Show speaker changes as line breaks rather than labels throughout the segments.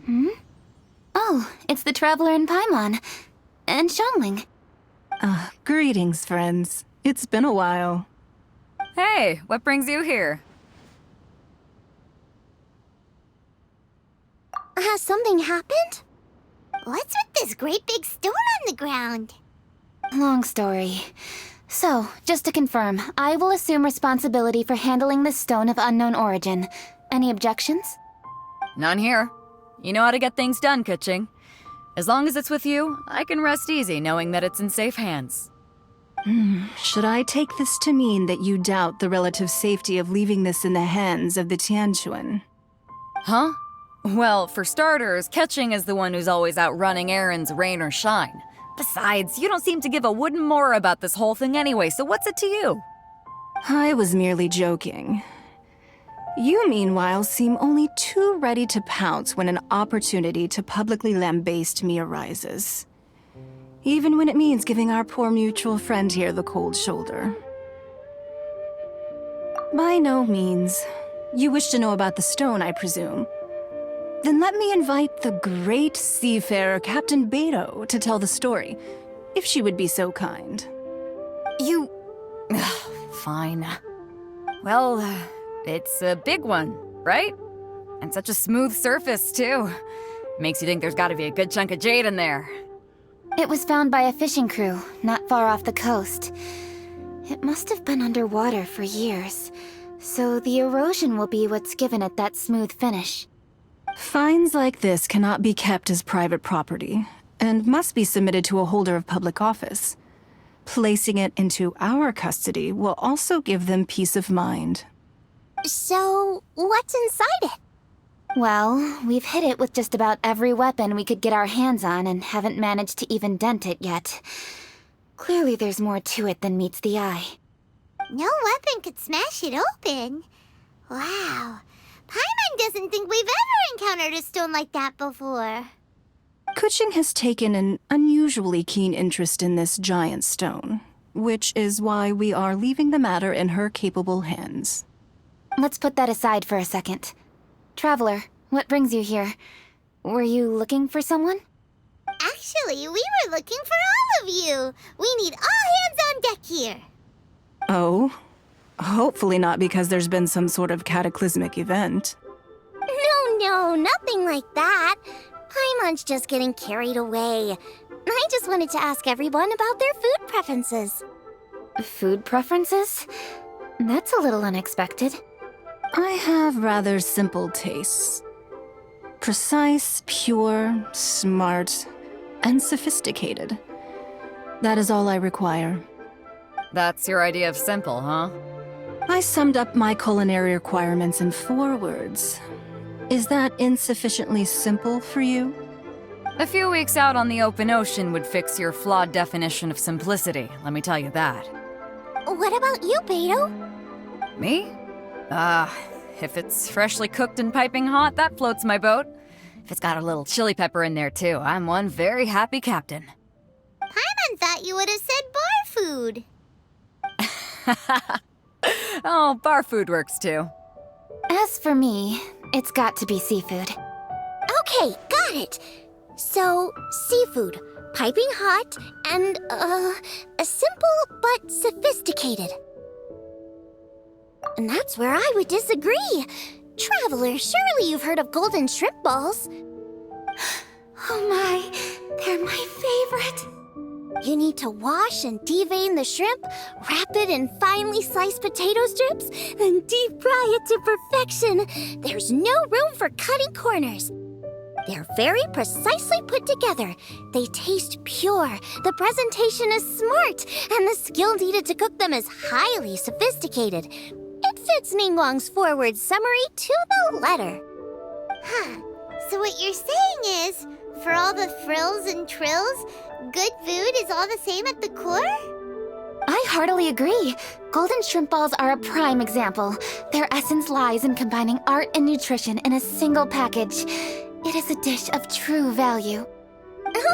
Hmm? Oh, it's the Traveler in Paimon. And Xiangling.
Greetings, friends. It's been a while.
Hey, what brings you here?
Has something happened? What's with this great big stone on the ground?
Long story. So, just to confirm, I will assume responsibility for handling this stone of unknown origin. Any objections?
None here. You know how to get things done, Keqing. As long as it's with you, I can rest easy knowing that it's in safe hands.
Should I take this to mean that you doubt the relative safety of leaving this in the hands of the Tianquan?
Huh? Well, for starters, Keqing is the one who's always out running errands, rain or shine. Besides, you don't seem to give a wooden more about this whole thing anyway, so what's it to you?
I was merely joking. You, meanwhile, seem only too ready to pounce when an opportunity to publicly lambaste me arises. Even when it means giving our poor mutual friend here the cold shoulder. By no means. You wish to know about the stone, I presume. Then let me invite the great seafarer Captain Beto to tell the story, if she would be so kind.
You... Fine. Well, it's a big one, right? And such a smooth surface, too. Makes you think there's gotta be a good chunk of jade in there.
It was found by a fishing crew, not far off the coast. It must have been underwater for years, so the erosion will be what's given it that smooth finish.
Finds like this cannot be kept as private property, and must be submitted to a holder of public office. Placing it into our custody will also give them peace of mind.
So, what's inside it?
Well, we've hit it with just about every weapon we could get our hands on and haven't managed to even dent it yet. Clearly there's more to it than meets the eye.
No weapon could smash it open. Wow. Paimon doesn't think we've ever encountered a stone like that before.
Keqing has taken an unusually keen interest in this giant stone, which is why we are leaving the matter in her capable hands.
Let's put that aside for a second. Traveler, what brings you here? Were you looking for someone?
Actually, we were looking for all of you. We need all hands on deck here.
Oh? Hopefully not because there's been some sort of cataclysmic event.
No, nothing like that. Paimon's just getting carried away. I just wanted to ask everyone about their food preferences.
Food preferences? That's a little unexpected.
I have rather simple tastes. Precise, pure, smart, and sophisticated. That is all I require.
That's your idea of simple, huh?
I summed up my culinary requirements in 4 words. Is that insufficiently simple for you?
A few weeks out on the open ocean would fix your flawed definition of simplicity, let me tell you that.
What about you, Beto?
Me? If it's freshly cooked and piping hot, that floats my boat. If it's got a little chili pepper in there too, I'm one very happy captain.
Paimon thought you would have said bar food.
Oh, bar food works too.
As for me, it's got to be seafood.
Okay, got it. So, seafood, piping hot, and, simple but sophisticated. And that's where I would disagree. Traveler, surely you've heard of golden shrimp balls.
Oh my, they're my favorite.
You need to wash and devein the shrimp, wrap it in finely sliced potato strips, then deep fry it to perfection. There's no room for cutting corners. They're very precisely put together. They taste pure, the presentation is smart, and the skill needed to cook them is highly sophisticated. It fits Ningguang's forward summary to the letter. Huh. So what you're saying is, for all the frills and trills, good food is all the same at the core?
I heartily agree. Golden shrimp balls are a prime example. Their essence lies in combining art and nutrition in a single package. It is a dish of true value.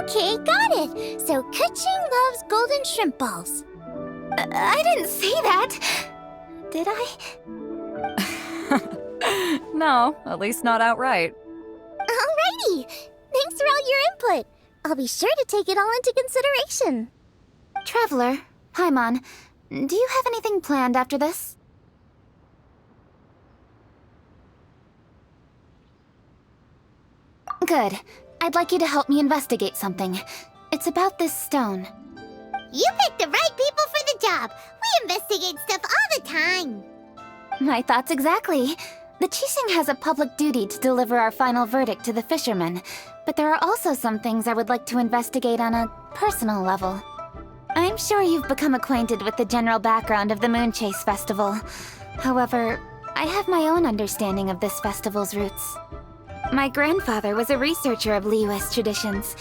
Okay, got it. So Keqing loves golden shrimp balls.
I didn't say that. Did I?
No, at least not outright.
Alrighty! Thanks for all your input. I'll be sure to take it all into consideration.
Traveler, Paimon, do you have anything planned after this? Good. I'd like you to help me investigate something. It's about this stone.
You picked the right people for the job. We investigate stuff all the time.
My thoughts exactly. The Keqing has a public duty to deliver our final verdict to the fishermen, but there are also some things I would like to investigate on a personal level. I'm sure you've become acquainted with the general background of the Moon Chase Festival. However, I have my own understanding of this festival's roots. My grandfather was a researcher of Liyue's traditions.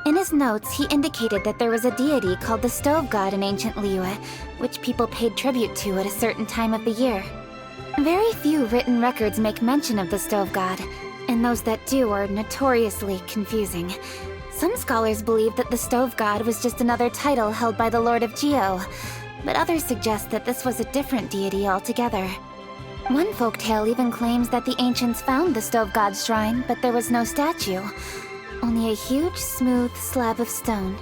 In his notes, he indicated that there was a deity called the Stove God in ancient Liyue, which people paid tribute to at a certain time of the year. Very few written records make mention of the Stove God, and those that do are notoriously confusing. Some scholars believe that the Stove God was just another title held by the Lord of Geo, but others suggest that this was a different deity altogether. One folktale even claims that the ancients found the Stove God's shrine, but there was no statue, only a huge, smooth slab of stone.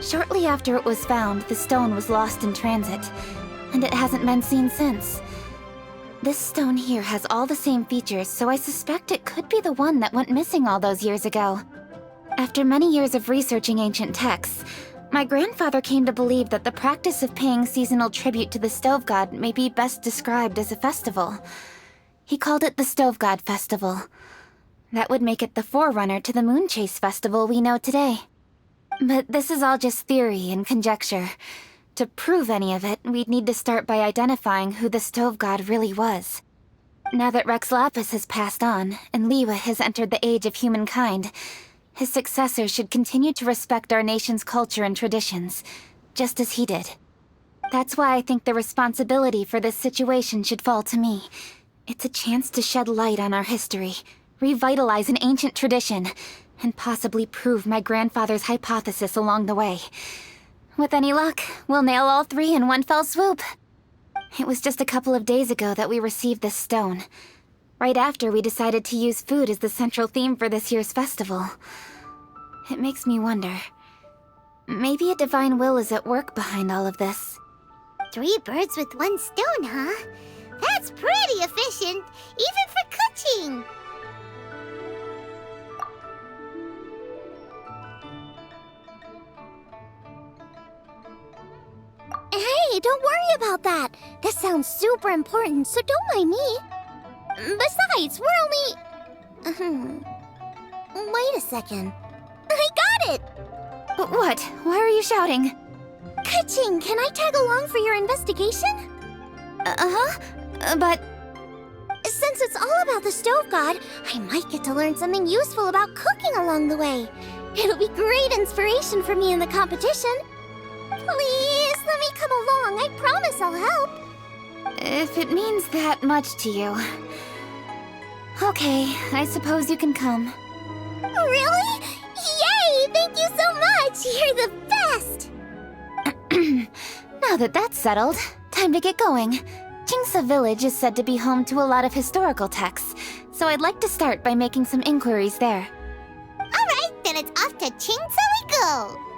Shortly after it was found, the stone was lost in transit, and it hasn't been seen since. This stone here has all the same features, so I suspect it could be the one that went missing all those years ago. After many years of researching ancient texts, my grandfather came to believe that the practice of paying seasonal tribute to the Stove God may be best described as a festival. He called it the Stove God Festival. That would make it the forerunner to the Moon Chase Festival we know today. But this is all just theory and conjecture. To prove any of it, we'd need to start by identifying who the Stove God really was. Now that Rex Lapis has passed on, and Liyue has entered the age of humankind, his successors should continue to respect our nation's culture and traditions, just as he did. That's why I think the responsibility for this situation should fall to me. It's a chance to shed light on our history, revitalize an ancient tradition, and possibly prove my grandfather's hypothesis along the way. With any luck, we'll nail all three in one fell swoop. It was just a couple of days ago that we received this stone, right after we decided to use food as the central theme for this year's festival. It makes me wonder. Maybe a divine will is at work behind all of this.
3 birds with 1 stone, huh? That's pretty efficient, even for Keqing. Hey, don't worry about that. This sounds super important, so don't mind me. Besides, we're only... Wait a second. I got it!
What? Why are you shouting?
Keqing, can I tag along for your investigation?
But...
Since it's all about the Stove God, I might get to learn something useful about cooking along the way. It'll be great inspiration for me in the competition. Please, let me come along. I promise I'll help.
if it means that much to you... Okay, I suppose you can come.
Really? Yay! Thank you so much! You're the best!
Now that that's settled, time to get going. Jingsa Village is said to be home to a lot of historical texts, so I'd like to start by making some inquiries there.
Alright, then it's off to Qingsa we go!